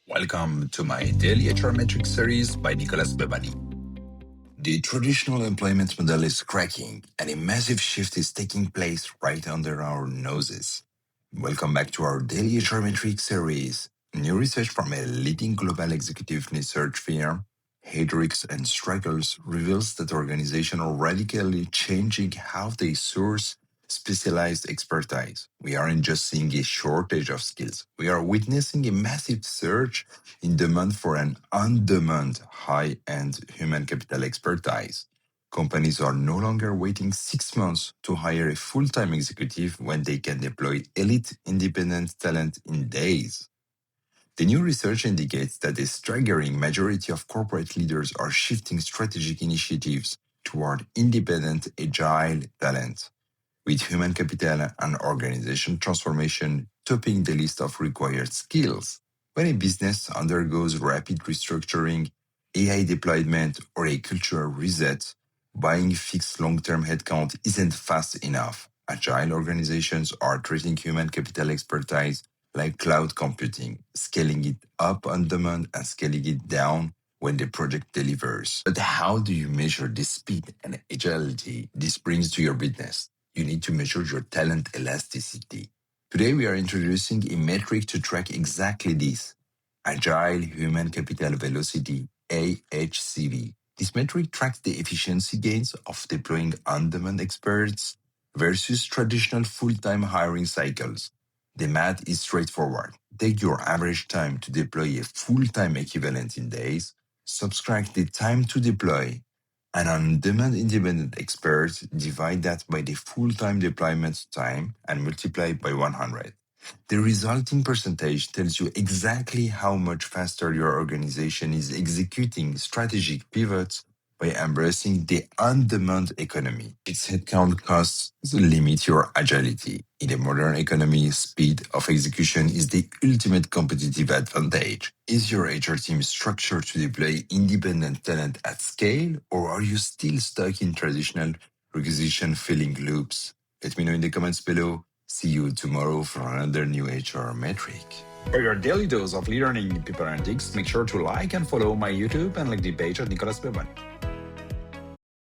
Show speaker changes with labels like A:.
A: Welcome to my daily HR metrics series by Nicolas Behbahani. The traditional employment model is cracking, and a massive shift is taking place right under our noses. Welcome back to our daily HR metrics series. New research from a leading global executive research firm, Hedricks and Struggles, reveals that organizations are radically changing how they source specialized expertise. We aren't just seeing a shortage of skills. We are witnessing a massive surge in demand for an on-demand, high-end human capital expertise. Companies are no longer waiting 6 months to hire a full-time executive when they can deploy elite independent talent in days. The new research indicates that a staggering majority of corporate leaders are shifting strategic initiatives toward independent, agile talent, with human capital and organization transformation topping the list of required skills. When a business undergoes rapid restructuring, AI deployment, or a cultural reset, buying fixed long-term headcount isn't fast enough. Agile organizations are treating human capital expertise like cloud computing, scaling it up on demand and scaling it down when the project delivers. But how do you measure the speed and agility this brings to your business? You need to measure your talent elasticity. Today, we are introducing a metric to track exactly this: Agile Human Capital Velocity, AHCV. This metric tracks the efficiency gains of deploying on-demand experts versus traditional full-time hiring cycles. The math is straightforward. Take your average time to deploy a full-time equivalent in days, subtract the time to deploy an on-demand independent expert, divide that by the full-time deployment time and multiply by 100. The resulting percentage tells you exactly how much faster your organization is executing strategic pivots by embracing the on-demand economy. Its headcount costs limit your agility. In a modern economy, speed of execution is the ultimate competitive advantage. Is your HR team structured to deploy independent talent at scale, or are you still stuck in traditional requisition filling loops? Let me know in the comments below. See you tomorrow for another new HR metric. For your daily dose of learning in people analytics, make sure to like and follow my YouTube and like the page at Nicolas Behbahani.